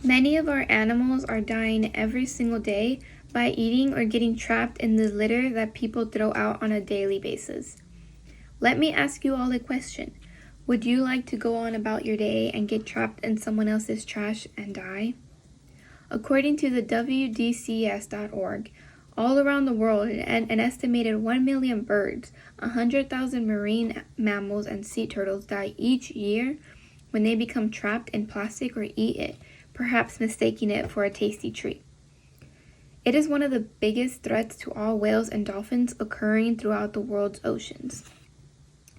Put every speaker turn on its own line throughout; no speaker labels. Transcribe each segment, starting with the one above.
Many of our animals are dying every single day by eating or getting trapped in the litter that people throw out on a daily basis. Let me ask you all a question. Would you like to go on about your day and get trapped in someone else's trash and die? According to the WDCS.org, all around the world, an estimated 1 million birds, 100,000 marine mammals, and sea turtles die each year when they become trapped in plastic or eat it, perhaps mistaking it for a tasty treat. It is one of the biggest threats to all whales and dolphins occurring throughout the world's oceans.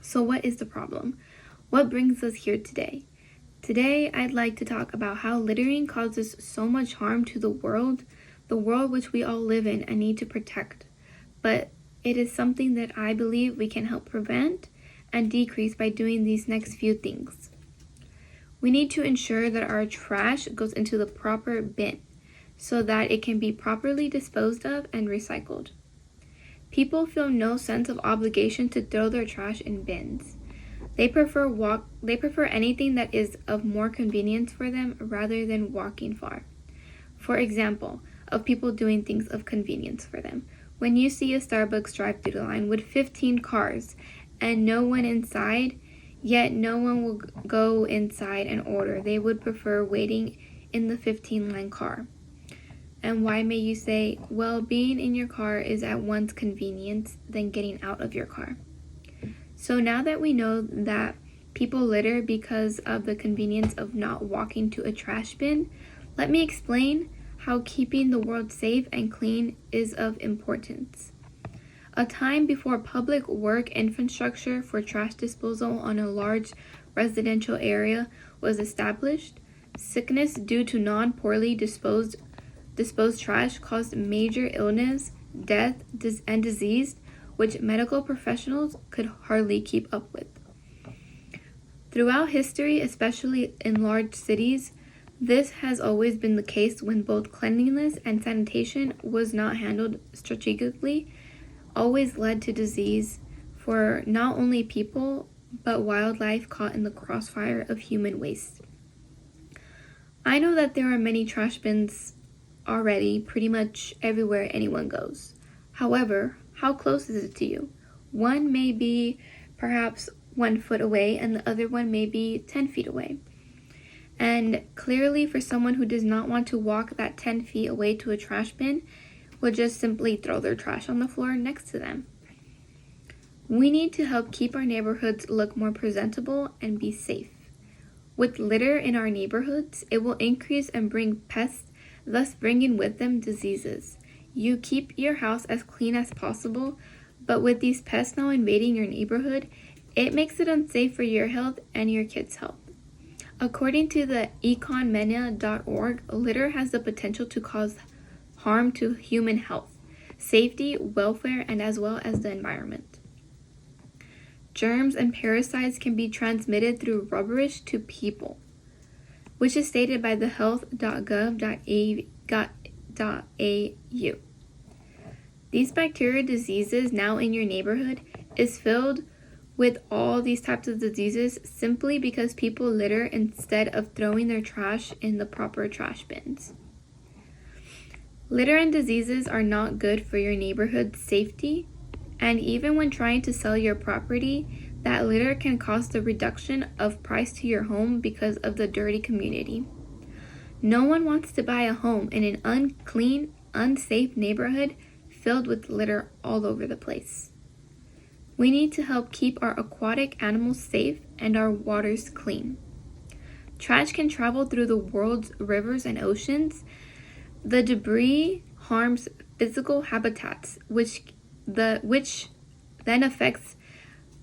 So what is the problem? What brings us here today? Today, I'd like to talk about how littering causes so much harm to the world which we all live in and need to protect. But it is something that I believe we can help prevent and decrease by doing these next few things. We need to ensure that our trash goes into the proper bin so that it can be properly disposed of and recycled. People feel no sense of obligation to throw their trash in bins. They prefer anything that is of more convenience for them rather than walking far. For example, of people doing things of convenience for them. When you see a Starbucks drive-thru line with 15 cars and no one inside, yet no one will go inside and order. They would prefer waiting in the 15-line car. And why, may you say? Well, being in your car is at once convenience than getting out of your car. So now that we know that people litter because of the convenience of not walking to a trash bin, let me explain how keeping the world safe and clean is of importance. A time before public work infrastructure for trash disposal on a large residential area was established, sickness due to non-poorly disposed trash caused major illness, death, and disease, which medical professionals could hardly keep up with. Throughout history, especially in large cities, this has always been the case when both cleanliness and sanitation was not handled strategically, always led to disease for not only people, but wildlife caught in the crossfire of human waste. I know that there are many trash bins already, pretty much everywhere anyone goes. However, how close is it to you? One may be perhaps 1 foot away and the other one may be 10 feet away. And clearly for someone who does not want to walk that 10 feet away to a trash bin, will just simply throw their trash on the floor next to them. We need to help keep our neighborhoods look more presentable and be safe. With litter in our neighborhoods, it will increase and bring pests, thus bringing with them diseases. You keep your house as clean as possible, but with these pests now invading your neighborhood, it makes it unsafe for your health and your kids' health. According to the econmenia.org, litter has the potential to cause harm to human health, safety, welfare, and as well as the environment. Germs and parasites can be transmitted through rubberish to people, which is stated by the health.gov.au. These bacterial diseases now in your neighborhood is filled with all these types of diseases simply because people litter instead of throwing their trash in the proper trash bins. Litter and diseases are not good for your neighborhood's safety, and even when trying to sell your property, that litter can cause the reduction of price to your home because of the dirty community. No one wants to buy a home in an unclean, unsafe neighborhood filled with litter all over the place. We need to help keep our aquatic animals safe and our waters clean. Trash can travel through the world's rivers and oceans. The debris harms physical habitats, which then affects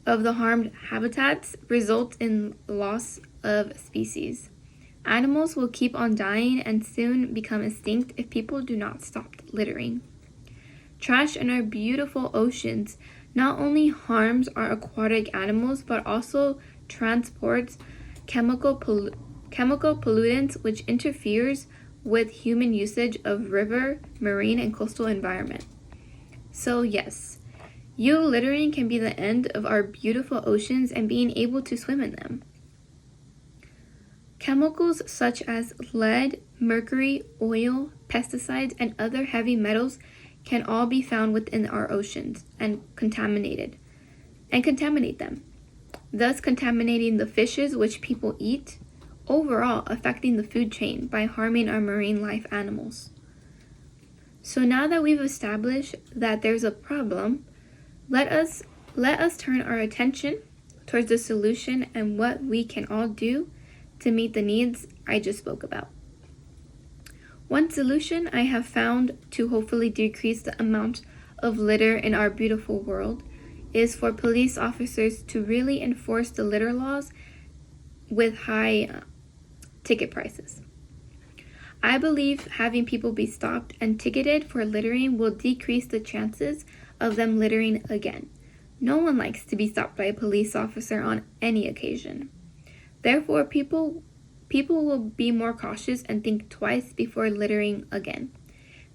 of the harmed habitats results in loss of species. Animals will keep on dying and soon become extinct if people do not stop littering. Trash in our beautiful oceans not only harms our aquatic animals but also transports chemical pollutants which interferes with human usage of river, marine, and coastal environment. So yes, you littering can be the end of our beautiful oceans and being able to swim in them. Chemicals such as lead, mercury, oil, pesticides, and other heavy metals can all be found within our oceans and contaminate them, thus contaminating the fishes which people eat, overall affecting the food chain by harming our marine life animals. So now that we've established that there's a problem, let us turn our attention towards the solution and what we can all do to meet the needs I just spoke about. One solution I have found to hopefully decrease the amount of litter in our beautiful world is for police officers to really enforce the litter laws with high ticket prices. I believe having people be stopped and ticketed for littering will decrease the chances of them littering again. No one likes to be stopped by a police officer on any occasion. Therefore, people will be more cautious and think twice before littering again.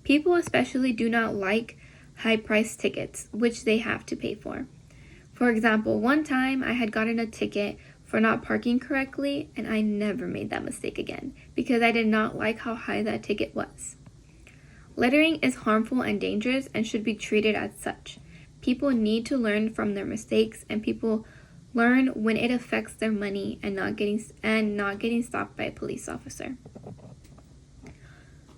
People especially do not like high-priced tickets, which they have to pay for. For example, one time I had gotten a ticket for not parking correctly, and I never made that mistake again because I did not like how high that ticket was. Littering is harmful and dangerous and should be treated as such. People need to learn from their mistakes, and people learn when it affects their money and not getting stopped by a police officer.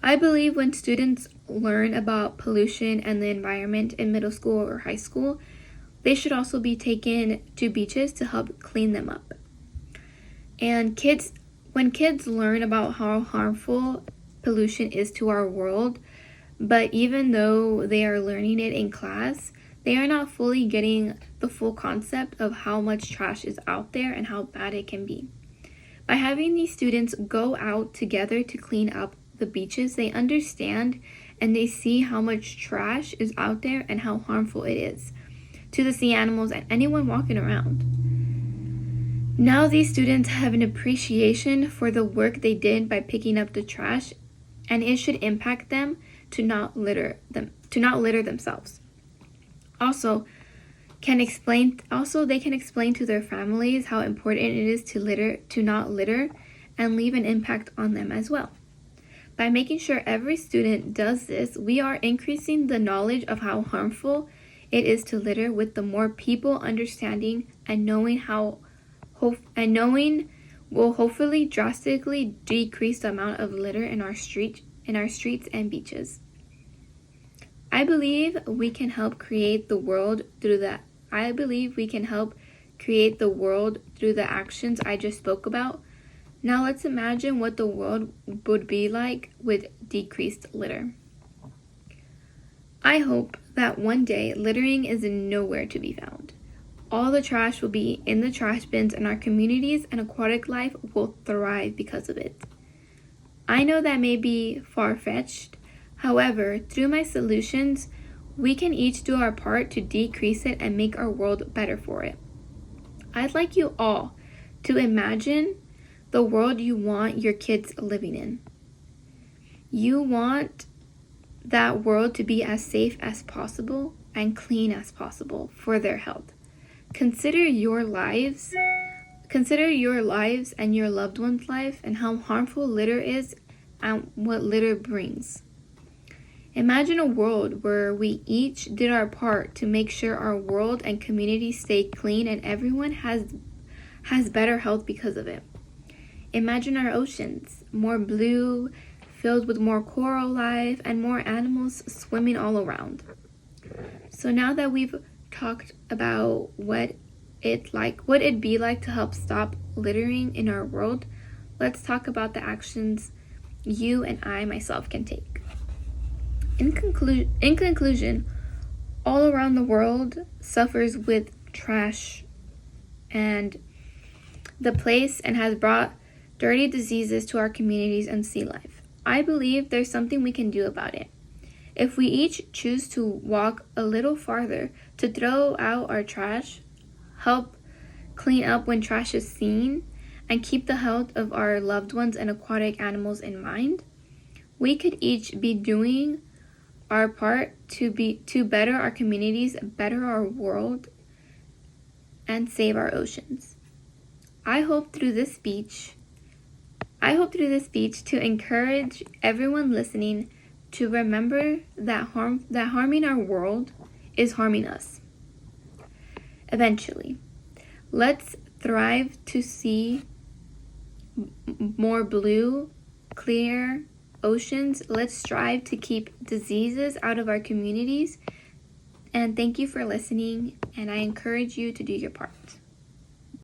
I believe when students learn about pollution and the environment in middle school or high school, they should also be taken to beaches to help clean them up. And when kids learn about how harmful pollution is to our world, but even though they are learning it in class, they are not fully getting the full concept of how much trash is out there and how bad it can be. By having these students go out together to clean up the beaches, they understand and they see how much trash is out there and how harmful it is to the sea animals and anyone walking around. Now these students have an appreciation for the work they did by picking up the trash, and it should impact them to not litter themselves. Also, they can explain to their families how important it is to not litter, and leave an impact on them as well. By making sure every student does this, we are increasing the knowledge of how harmful it is to litter, with the more people understanding and knowing will hopefully drastically decrease the amount of litter in our streets and beaches. I believe we can help create the world through the actions I just spoke about. Now let's imagine what the world would be like with decreased litter. I hope that one day littering is nowhere to be found. All the trash will be in the trash bins, and our communities and aquatic life will thrive because of it. I know that may be far-fetched. However, through my solutions, we can each do our part to decrease it and make our world better for it. I'd like you all to imagine the world you want your kids living in. You want that world to be as safe as possible and clean as possible for their health. Consider your lives and your loved one's life and how harmful litter is and what litter brings. Imagine a world where we each did our part to make sure our world and community stay clean and everyone has better health because of it. Imagine our oceans, more blue, filled with more coral life and more animals swimming all around. So now that we've talked about what it'd be like to help stop littering in our world, let's talk about the actions you and I myself can take. In conclusion, all around the world suffers with trash and has brought dirty diseases to our communities and sea life. I believe there's something we can do about it. If we each choose to walk a little farther to throw out our trash, help clean up when trash is seen, and keep the health of our loved ones and aquatic animals in mind, we could each be doing our part to better our communities, better our world, and save our oceans. I hope through this speech I hope through this speech to encourage everyone listening to remember that harming our world is harming us. Eventually, let's thrive to see more blue, clear oceans. Let's strive to keep diseases out of our communities. And thank you for listening, and I encourage you to do your part.